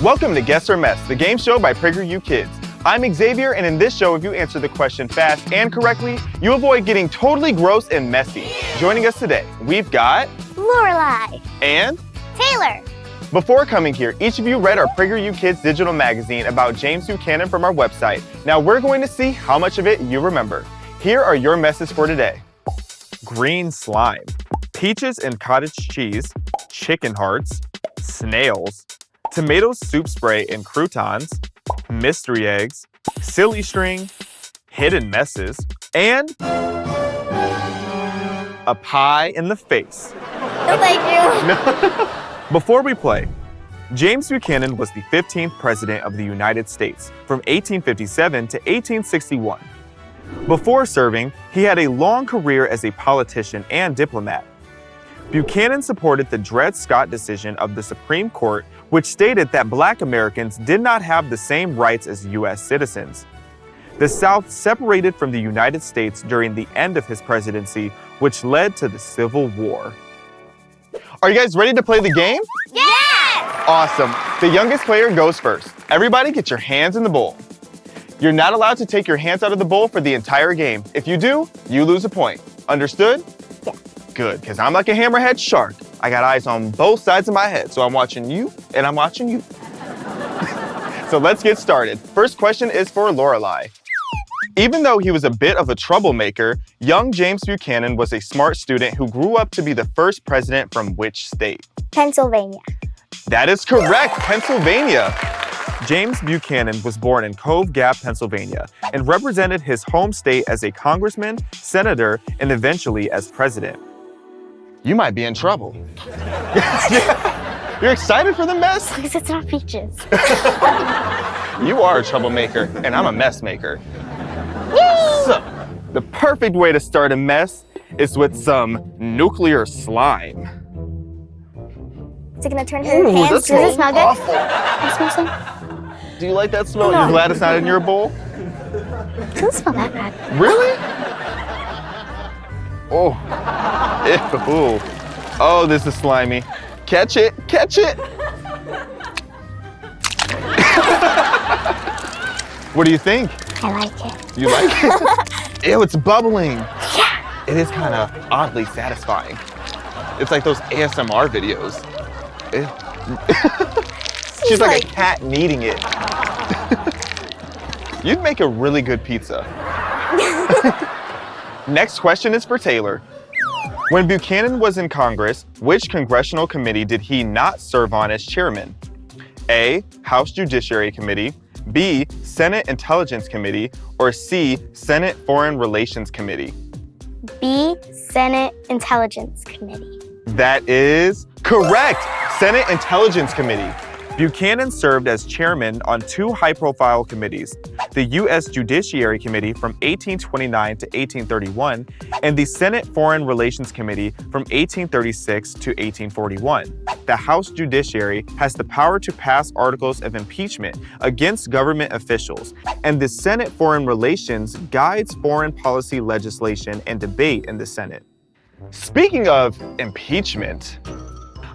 Welcome to Guess or Mess, the game show by PragerU Kids. I'm Xavier, and in this show, if you answer the question fast and correctly, you avoid getting totally gross and messy. Joining us today, we've got Lorelai and Taylor. Before coming here, each of you read our PragerU Kids digital magazine about James Buchanan from our website. Now we're going to see how much of it you remember. Here are your messes for today. Green slime, peaches and cottage cheese, chicken hearts, snails, tomato soup spray and croutons, mystery eggs, silly string, hidden messes, and a pie in the face. No, thank you. Before we play, James Buchanan was the 15th president of the United States from 1857 to 1861. Before serving, he had a long career as a politician and diplomat. Buchanan supported the Dred Scott decision of the Supreme Court, which stated that Black Americans did not have the same rights as U.S. citizens. The South separated from the United States during the end of his presidency, which led to the Civil War. Are you guys ready to play the game? Yes! Awesome. The youngest player goes first. Everybody get your hands in the bowl. You're not allowed to take your hands out of the bowl for the entire game. If you do, you lose a point. Understood? Yeah. Good, because I'm like a hammerhead shark. I got eyes on both sides of my head, so I'm watching you and I'm watching you. So let's get started. First question is for Lorelai. Even though he was a bit of a troublemaker, young James Buchanan was a smart student who grew up to be the first president from which state? Pennsylvania. That is correct, Pennsylvania. James Buchanan was born in Cove Gap, Pennsylvania, and represented his home state as a congressman, senator, and eventually as president. You might be in trouble. You're excited for the mess? As long as it's not peaches. You are a troublemaker, and I'm a mess maker. Yay! So, the perfect way to start a mess is with some nuclear slime. Is it gonna turn her hands? Does it smell good? Awful. Can you smell some? Do you like that smell? No. You're glad it's not in your bowl? It doesn't smell that bad. Really? Oh. Ew. Oh, this is slimy. Catch it, catch it. What do you think? I like it. You like it? Ew, it's bubbling. Yeah. It is kind of oddly satisfying. It's like those ASMR videos. Ew. She's like a cat kneading it. You'd make a really good pizza. Next question is for Taylor. When Buchanan was in Congress, which congressional committee did he not serve on as chairman? A, House Judiciary Committee, B, Senate Intelligence Committee, or C, Senate Foreign Relations Committee? B, Senate Intelligence Committee. That is correct, Senate Intelligence Committee. Buchanan served as chairman on two high-profile committees, the U.S. Judiciary Committee from 1829 to 1831 and the Senate Foreign Relations Committee from 1836 to 1841. The House Judiciary has the power to pass articles of impeachment against government officials, and the Senate Foreign Relations guides foreign policy legislation and debate in the Senate. Speaking of impeachment,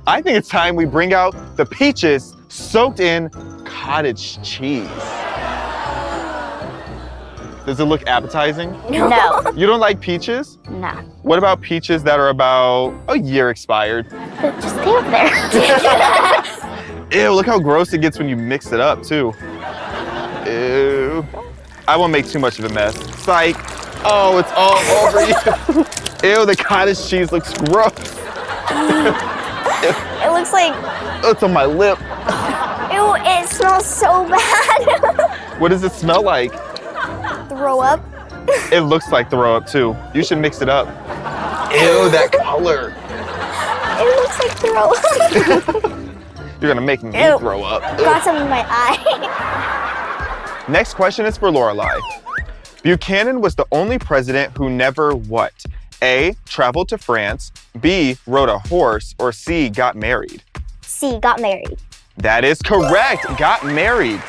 I think it's time we bring out the peaches soaked in cottage cheese. Does it look appetizing? No. You don't like peaches? No. What about peaches that are about a year expired? Just stay up there. Ew, look how gross it gets when you mix it up, too. Ew. I won't make too much of a mess. Psych. Oh, it's all over you. Ew, the cottage cheese looks gross. It looks like, Oh, it's on my lip. ew, it smells so bad. What does it smell like? Throw up. It looks like throw up, too. You should mix it up. Ew, that color. It looks like throw up. You're gonna make me Ew. throw up. Got some in my eye. Next question is for Lorelai. Buchanan was the only president who never what? A, traveled to France, B, rode a horse, or C, got married? C, got married. That is correct, got married.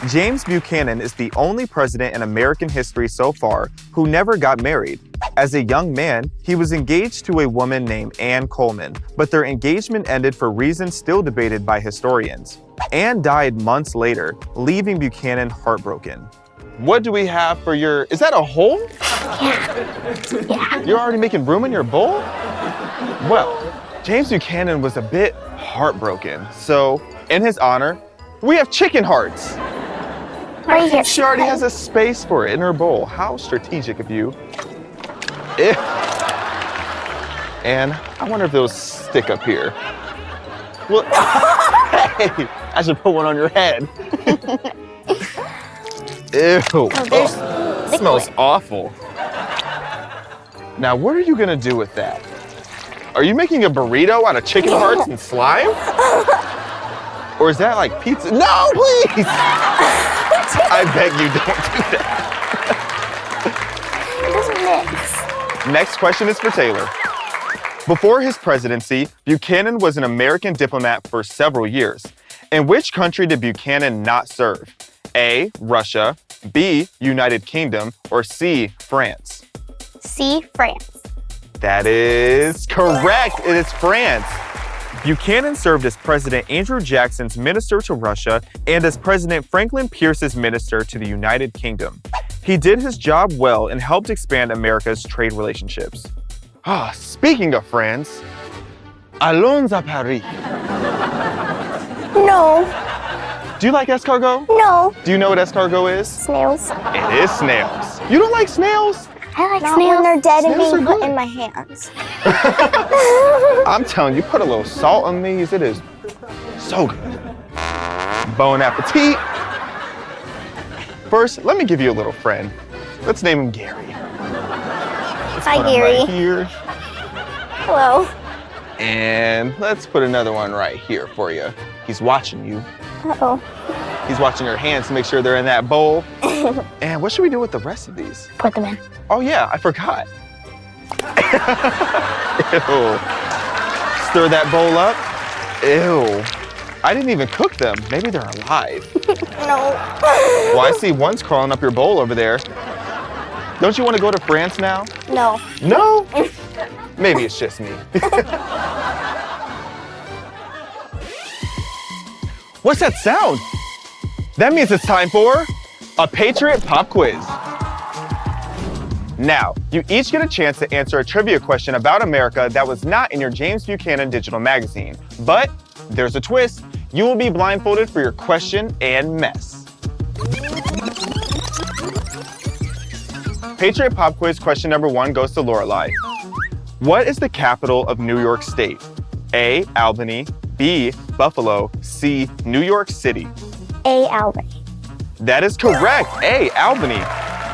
James Buchanan is the only president in American history so far who never got married. As a young man, he was engaged to a woman named Ann Coleman, but their engagement ended for reasons still debated by historians. Ann died months later, leaving Buchanan heartbroken. What do we have for your... Is that a hole? Yeah. You're already making room in your bowl? Well, James Buchanan was a bit heartbroken, so in his honor, we have chicken hearts. Right here. She already has a space for it in her bowl. How strategic of you. Ew. And I wonder if they'll stick up here. Well, hey, I should put one on your head. Ew. Oh, smells awful. Now, what are you gonna do with that? Are you making a burrito out of chicken hearts and slime? Or is that like pizza? No, please! I beg you don't do that. It doesn't mix. Next question is for Taylor. Before his presidency, Buchanan was an American diplomat for several years. In which country did Buchanan not serve? A, Russia, B, United Kingdom, or C, France? C, France. That is correct. It is France. Buchanan served as President Andrew Jackson's minister to Russia and as President Franklin Pierce's minister to the United Kingdom. He did his job well and helped expand America's trade relationships. Speaking of France, allons à Paris. No. Do you like escargot? No. Do you know what escargot is? Snails. It is snails. You don't like snails? I like snails when they're dead and Snails being are put good. in my hands. I'm telling you, put a little salt on these. It is so good. Bon appetit. First, let me give you a little friend. Let's name him Gary. Hi, Put him Gary. right here. Hello. And let's put another one right here for you. He's watching you. Uh-oh. He's watching your hands to make sure they're in that bowl. And what should we do with the rest of these? Put them in. Oh yeah, I forgot. Ew. Stir that bowl up. Ew. I didn't even cook them. Maybe they're alive. No. Well, I see one's crawling up your bowl over there. Don't you want to go to France now? No. No? Maybe it's just me. What's that sound? That means it's time for a Patriot Pop Quiz. Now, you each get a chance to answer a trivia question about America that was not in your James Buchanan digital magazine. But there's a twist. You will be blindfolded for your question and mess. Patriot Pop Quiz question number 1 goes to Lorelai. What is the capital of New York State? A, Albany, B, Buffalo, C, New York City. A, Albany. That is correct. A, Albany.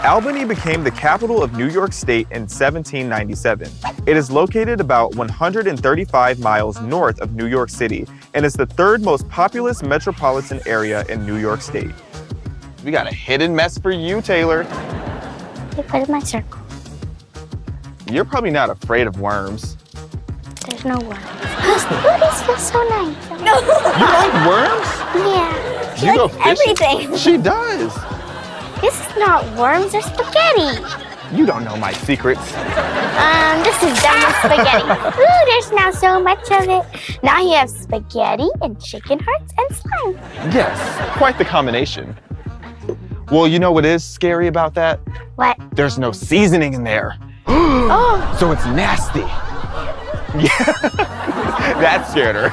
Albany became the capital of New York State in 1797. It is located about 135 miles north of New York City and is the third most populous metropolitan area in New York State. We got a hidden mess for you, Taylor. You put it in my circle. You're probably not afraid of worms. There's no worms. These feel so nice. No. You like worms? Yeah. She You go likes fishing? everything. She does. This is not worms, they're spaghetti. You don't know my secrets. This is done with spaghetti. Ooh, there's now so much of it. Now you have spaghetti and chicken hearts and slime. Yes, quite the combination. Well, you know what is scary about that? What? There's no seasoning in there. Oh. So it's nasty. Yeah, that scared her.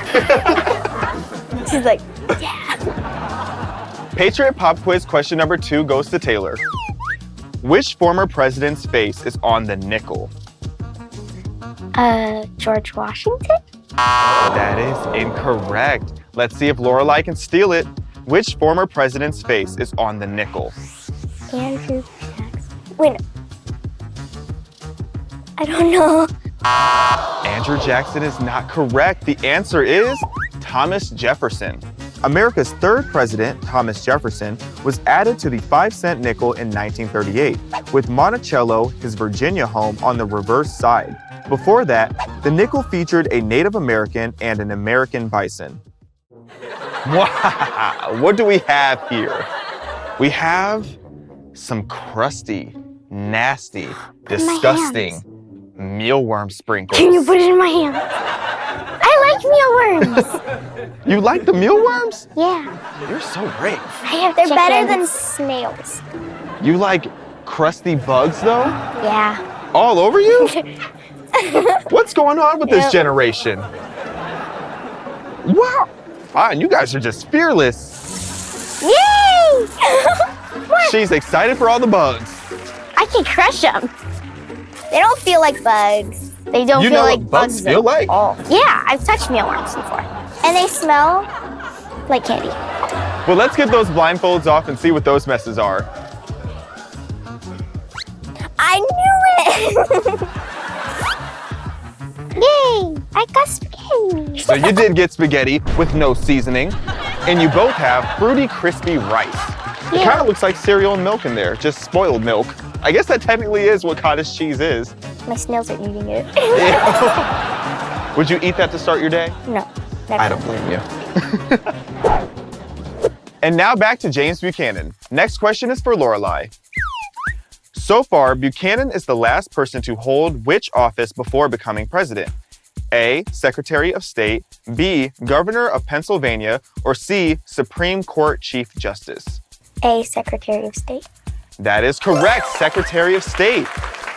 She's like, yeah. Patriot Pop Quiz question number 2 goes to Taylor. Which former president's face is on the nickel? George Washington? That is incorrect. Let's see if Lorelai can steal it. Which former president's face is on the nickel? Andrew Jackson. Wait. I don't know. Andrew Jackson is not correct. The answer is Thomas Jefferson. America's third president, Thomas Jefferson, was added to the 5-cent nickel in 1938, with Monticello, his Virginia home, on the reverse side. Before that, the nickel featured a Native American and an American bison. Wow, what do we have here? We have some crusty, nasty, disgusting mealworm sprinkles. Can you put it in my hand? I like mealworms. You like the mealworms? Yeah. You're so brave. They're better than snails. You like crusty bugs, though? Yeah. All over you? What's going on with this generation? Wow. Fine, you guys are just fearless. Yay! She's excited for all the bugs. I can crush them. They don't feel like bugs. They don't feel like bugs feel like? Oh. Yeah, I've touched mealworms before. And they smell like candy. Well, let's get those blindfolds off and see what those messes are. I knew it! Yay! I got spaghetti. So you did get spaghetti with no seasoning, and you both have fruity, crispy rice. It kind of looks like cereal and milk in there, just spoiled milk. I guess that technically is what cottage cheese is. My snails are eating it. Would you eat that to start your day? No, never. I don't blame you. And now back to James Buchanan. Next question is for Lorelai. So far, Buchanan is the last person to hold which office before becoming president? A, Secretary of State, B, Governor of Pennsylvania, or C, Supreme Court Chief Justice? A, Secretary of State. That is correct, Secretary of State.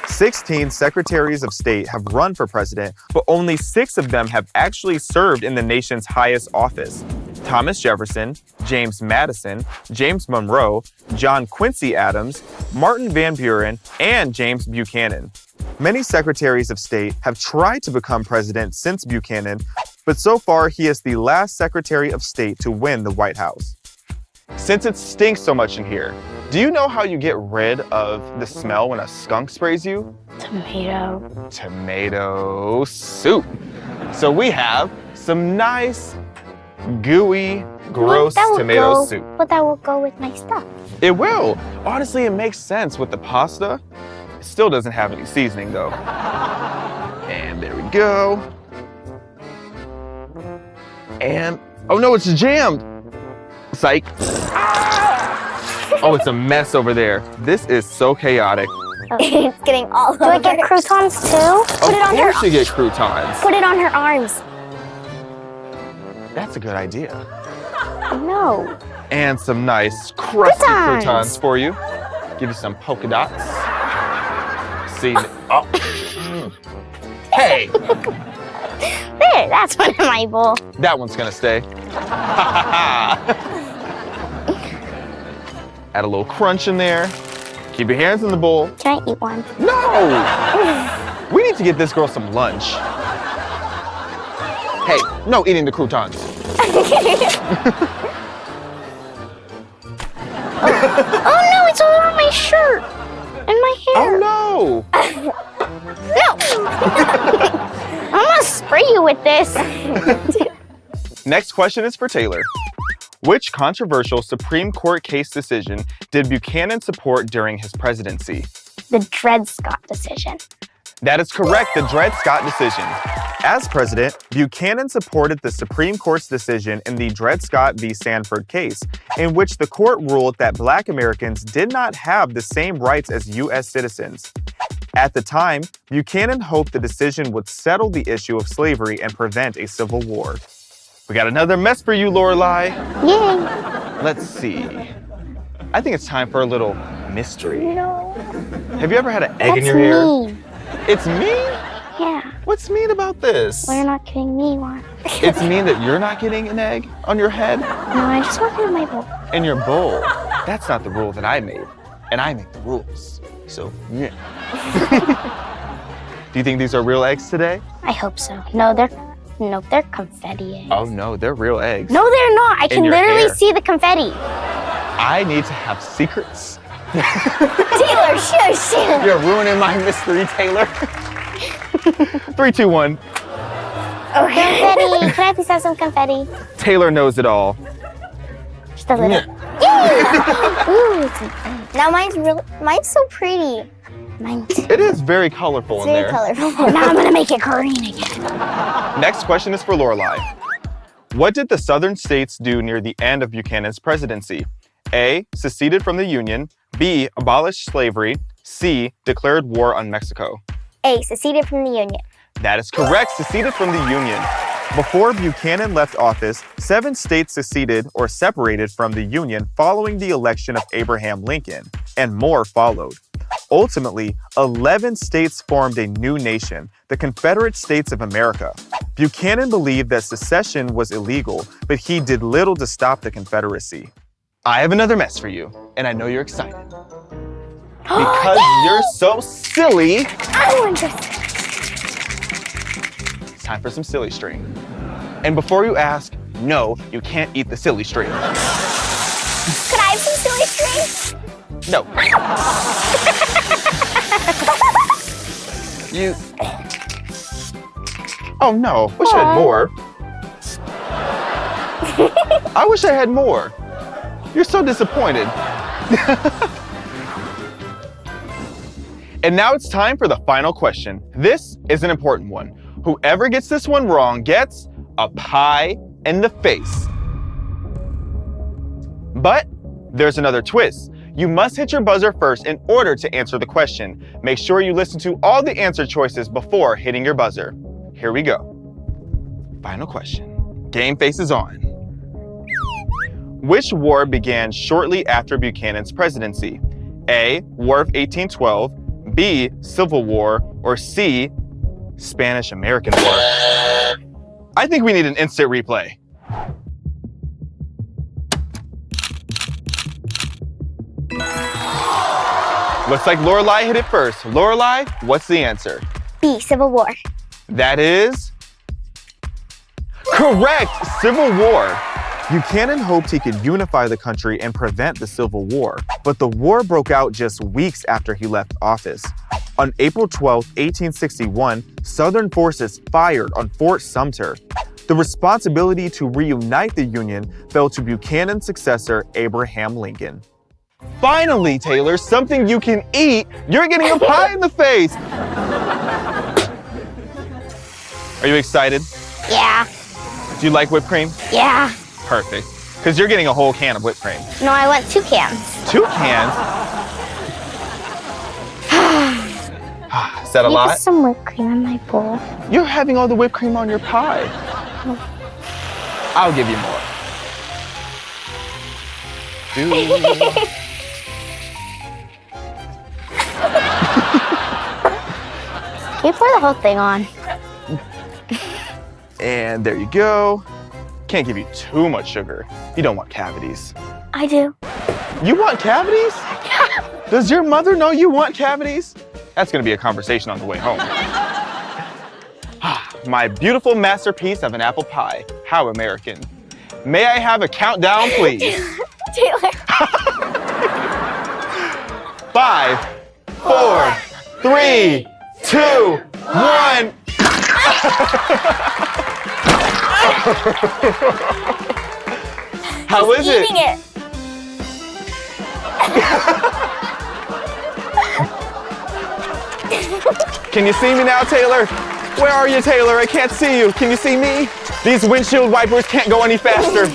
16 Secretaries of State have run for president, but only 6 of them have actually served in the nation's highest office. Thomas Jefferson, James Madison, James Monroe, John Quincy Adams, Martin Van Buren, and James Buchanan. Many Secretaries of State have tried to become president since Buchanan, but so far he is the last Secretary of State to win the White House. Since it stinks so much in here, do you know how you get rid of the smell when a skunk sprays you? Tomato. Tomato soup. So we have some nice, gooey, gross tomato soup. But that will go with my stuff. It will. Honestly, it makes sense with the pasta. It still doesn't have any seasoning though. And there we go. And, oh no, it's jammed. Psych. Oh, it's a mess over there. This is so chaotic. It's getting all over. Do I get croutons too? Put it on her. Of course you get croutons. Put it on her arms. That's a good idea. No. And some nice crusty croutons for you. Give you some polka dots. See. Oh. Hey. There, that's one in my bowl. That one's gonna stay. Add a little crunch in there. Keep your hands in the bowl. Can I eat one? No! We need to get this girl some lunch. Hey, no eating the croutons. Oh no, it's all on my shirt and my hair. Oh no! No! I'm gonna spray you with this. Next question is for Taylor. Which controversial Supreme Court case decision did Buchanan support during his presidency? The Dred Scott decision. That is correct, the Dred Scott decision. As president, Buchanan supported the Supreme Court's decision in the Dred Scott v. Sanford case, in which the court ruled that Black Americans did not have the same rights as U.S. citizens. At the time, Buchanan hoped the decision would settle the issue of slavery and prevent a civil war. We got another mess for you, Lorelai. Yay. Let's see. I think it's time for a little mystery. No. Have you ever had an egg in your hair? Mean. It's mean? Yeah. What's mean about this? Well, you're not getting me one. It's mean that you're not getting an egg on your head? No, I just want it in my bowl. In your bowl? That's not the rule that I made. And I make the rules. So, yeah. Do you think these are real eggs today? I hope so. No, they're confetti eggs. Oh no, they're real eggs. No, they're not. I can literally see the confetti. I need to have secrets. Taylor, shush. You're ruining my mystery, Taylor. 3, 2, 1. Okay. Confetti. Can I please have some confetti? Taylor knows it all. Just a little. Yeah. Ooh, now mine's so pretty. It is very colorful in there. Very colorful. Now I'm gonna make it green again. Next question is for Lorelai. What did the Southern states do near the end of Buchanan's presidency? A. Seceded from the Union. B. Abolished slavery. C. Declared war on Mexico. A. Seceded from the Union. That is correct, seceded from the Union. Before Buchanan left office, 7 states seceded or separated from the Union following the election of Abraham Lincoln, and more followed. Ultimately, 11 states formed a new nation, the Confederate States of America. Buchanan believed that secession was illegal, but he did little to stop the Confederacy. I have another mess for you, and I know you're excited. Because you're so silly, I want this. it's time for some silly string. And before you ask, no, you can't eat the silly string. Could I have some silly string? No. You... Oh no, wish I had more. I wish I had more. You're so disappointed. And now it's time for the final question. This is an important one. Whoever gets this one wrong gets a pie in the face. But there's another twist. You must hit your buzzer first in order to answer the question. Make sure you listen to all the answer choices before hitting your buzzer. Here we go. Final question. Game face is on. Which war began shortly after Buchanan's presidency? A. War of 1812. B. Civil War. Or C. Spanish-American War. I think we need an instant replay. Looks like Lorelai hit it first. Lorelai, what's the answer? B. Civil War. That is correct, Civil War. Buchanan hoped he could unify the country and prevent the Civil War, but the war broke out just weeks after he left office. On April 12, 1861, Southern forces fired on Fort Sumter. The responsibility to reunite the Union fell to Buchanan's successor, Abraham Lincoln. Finally, Taylor, something you can eat. You're getting a pie in the face. Are you excited? Yeah. Do you like whipped cream? Yeah. Perfect. Because you're getting a whole can of whipped cream. No, I want 2 cans. 2 cans? Is that a Can you lot? put some whipped cream in my bowl? You're having all the whipped cream on your pie. I'll give you more. Can you pour the whole thing on? And there you go. Can't give you too much sugar. You don't want cavities. I do. You want cavities? Does your mother know you want cavities? That's gonna be a conversation on the way home. My beautiful masterpiece of an apple pie. How American. May I have a countdown, please? Taylor. 5, 4, 3, 2, 1. How is it? Eating it. Can you see me now, Taylor? Where are you, Taylor? I can't see you. Can you see me? These windshield wipers can't go any faster.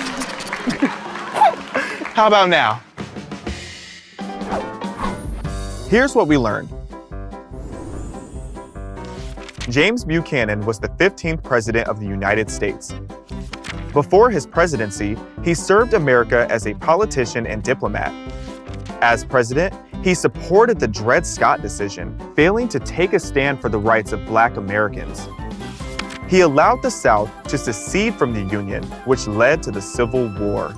How about now? Here's what we learned. James Buchanan was the 15th President of the United States. Before his presidency, he served America as a politician and diplomat. As president, he supported the Dred Scott decision, failing to take a stand for the rights of Black Americans. He allowed the South to secede from the Union, which led to the Civil War.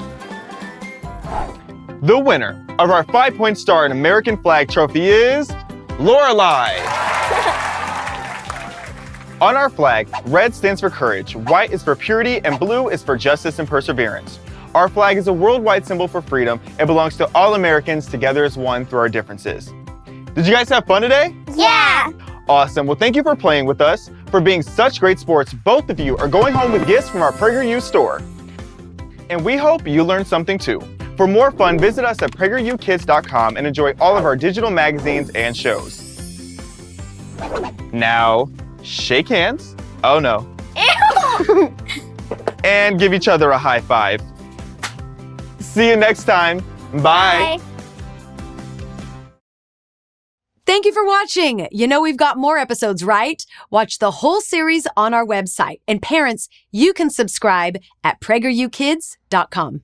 The winner of our 5-point star in American flag trophy is Lorelai. On our flag, red stands for courage, white is for purity, and blue is for justice and perseverance. Our flag is a worldwide symbol for freedom and belongs to all Americans together as one through our differences. Did you guys have fun today? Yeah. Awesome. Well, thank you for playing with us. For being such great sports, both of you are going home with gifts from our PragerU store. And we hope you learned something too. For more fun, visit us at PragerUkids.com and enjoy all of our digital magazines and shows. Now, shake hands. Oh no. Ew. And give each other a high five. See you next time. Bye. Thank you for watching. You know we've got more episodes, right? Watch the whole series on our website. And parents, you can subscribe at PragerUkids.com.